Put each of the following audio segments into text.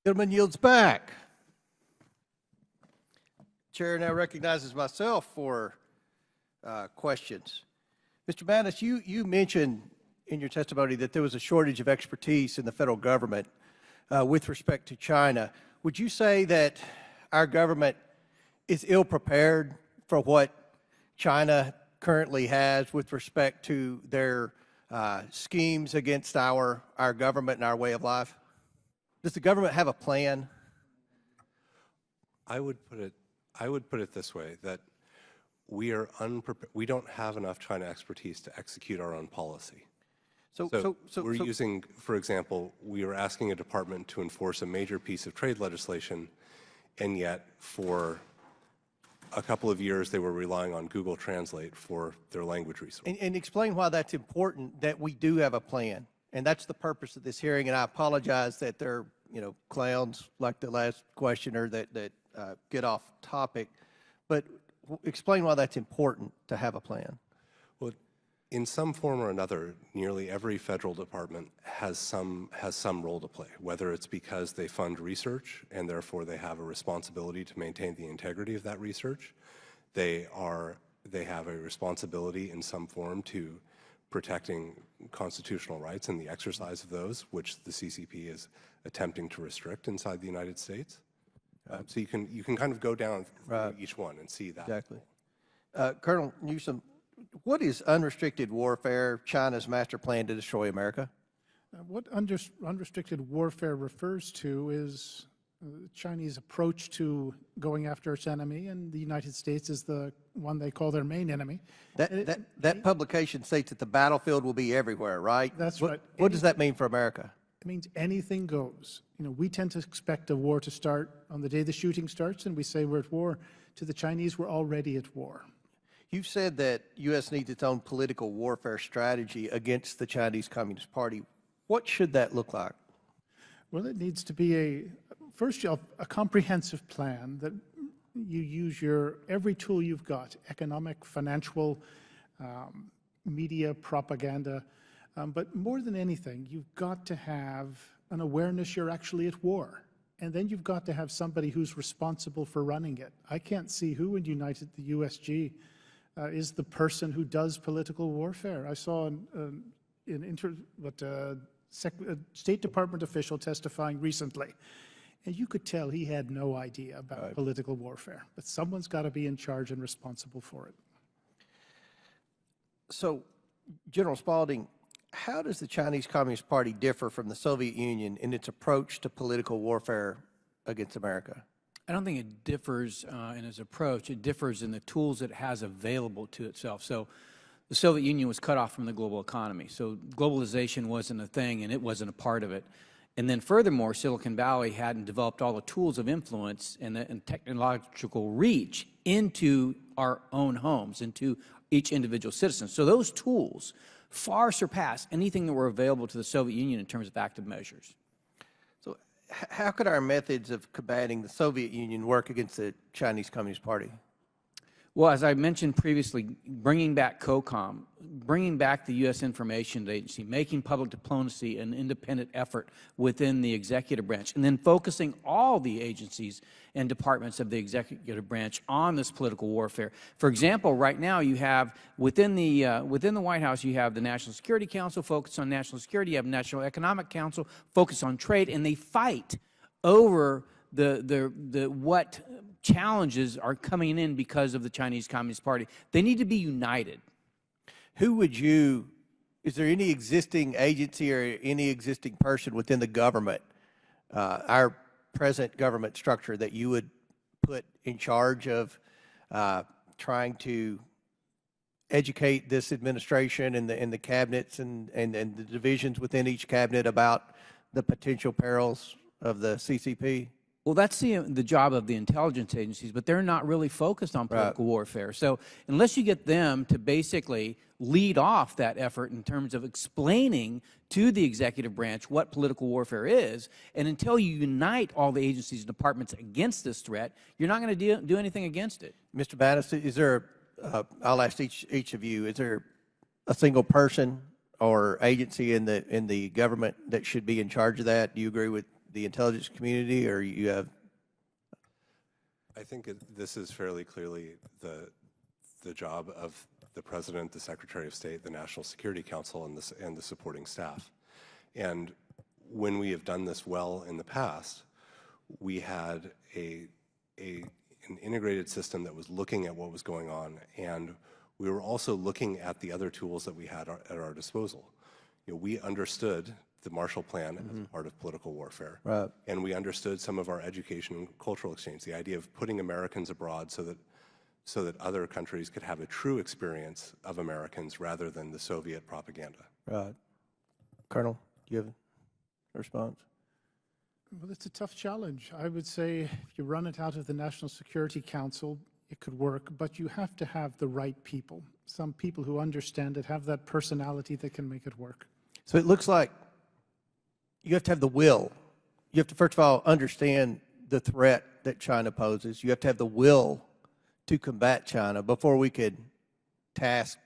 Gentleman yields back. Chair now recognizes myself for questions. Mr. Mattis, you mentioned in your testimony that there was a shortage of expertise in the federal government with respect to China. Would you say that our government is ill prepared for what China currently has with respect to their schemes against our government and our way of life? Does the government have a plan? I would put it this way, that we are unprepared. We don't have enough China expertise to execute our own policy. So we're using, for example, we were asking a department to enforce a major piece of trade legislation, and yet for a couple of years they were relying on Google Translate for their language resources. And explain why that's important, that we do have a plan. And that's the purpose of this hearing. And I apologize that there are, clowns like the last questioner that get off topic. But explain why that's important to have a plan. Well, in some form or another, nearly every federal department has some role to play, whether it's because they fund research and therefore they have a responsibility to maintain the integrity of that research. They have a responsibility in some form to protecting constitutional rights and the exercise of those, which the CCP is attempting to restrict inside the United States. So you can kind of go down each one and see that. Exactly. Colonel Newsom, what is unrestricted warfare, China's master plan to destroy America? What unrestricted warfare refers to is the Chinese approach to going after its enemy, and the United States is the one they call their main enemy. That publication states that the battlefield will be everywhere, right? That's right. What does that mean for America? It means anything goes. We tend to expect a war to start on the day the shooting starts, and we say we're at war. To the Chinese, we're already at war. You've said that U.S. needs its own political warfare strategy against the Chinese Communist Party. What should that look like? Well, it needs to be first a comprehensive plan that you use every tool you've got, economic, financial, media, propaganda, but more than anything, you've got to have an awareness you're actually at war. And then you've got to have somebody who's responsible for running it. I can't see who in the USG is the person who does political warfare. I saw a State Department official testifying recently, and you could tell he had no idea about political warfare. But someone's got to be in charge and responsible for it. So, General Spaulding, how does the Chinese Communist Party differ from the Soviet Union in its approach to political warfare against America? I don't think it differs in its approach. It differs in the tools it has available to itself. So the Soviet Union was cut off from the global economy. So globalization wasn't a thing, and it wasn't a part of it. And then furthermore, Silicon Valley hadn't developed all the tools of influence and technological reach into our own homes, into each individual citizen. So those tools far surpass anything that were available to the Soviet Union in terms of active measures. So how could our methods of combating the Soviet Union work against the Chinese Communist Party? Well, as I mentioned previously, bringing back COCOM, bringing back the U.S. Information Agency, making public diplomacy an independent effort within the executive branch, and then focusing all the agencies and departments of the executive branch on this political warfare. For example, right now you have within the White House, you have the National Security Council focused on national security, you have National Economic Council focused on trade, and they fight over what challenges are coming in because of the Chinese Communist Party. They need to be united. Is there any existing agency or any existing person within the government, our present government structure, that you would put in charge of trying to educate this administration and the cabinets and the divisions within each cabinet about the potential perils of the CCP? Well, that's the job of the intelligence agencies, but they're not really focused on political warfare. So unless you get them to basically lead off that effort in terms of explaining to the executive branch what political warfare is, and until you unite all the agencies and departments against this threat, you're not going to do anything against it. Mr. Mattis, is there, I'll ask each of you, is there a single person or agency in the government that should be in charge of that? Do you agree with the intelligence community, or you have? I think this is fairly clearly the job of the President, the Secretary of State, the National Security Council, and the supporting staff. And when we have done this well in the past, we had an integrated system that was looking at what was going on, and we were also looking at the other tools that we had at our disposal. You know, we understood the Marshall Plan as part of political warfare, Right. and we understood some of our education and cultural exchange, the idea of putting Americans abroad so that other countries could have a true experience of Americans rather than the Soviet propaganda. Right. Colonel, do you have a response? Well, it's a tough challenge. I would say if you run it out of the National Security Council, it could work, but you have to have the right people. Some people who understand it, have that personality that can make it work. So it looks like you have to have the will. You have to, first of all, understand the threat that China poses. You have to have the will to combat China before we could task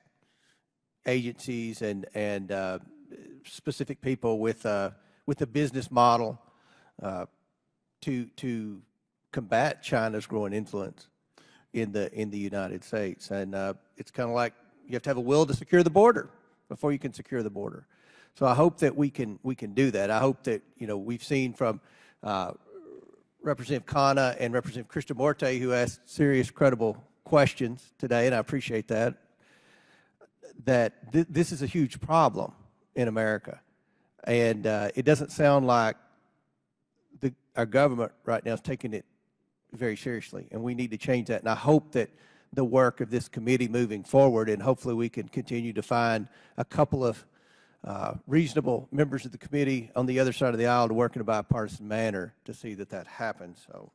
agencies and specific people with a business model to combat China's growing influence in the United States. And it's kind of like you have to have a will to secure the border before you can secure the border. So I hope that we can do that. I hope that, you know, we've seen from Representative Khanna and Representative Krishnamurti, who asked serious, credible questions today, and I appreciate that, this is a huge problem in America. And it doesn't sound like our government right now is taking it very seriously, and we need to change that. And I hope that the work of this committee moving forward, and hopefully we can continue to find a couple of reasonable members of the committee on the other side of the aisle to work in a bipartisan manner to see that happens. So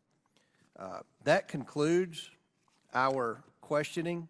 that concludes our questioning.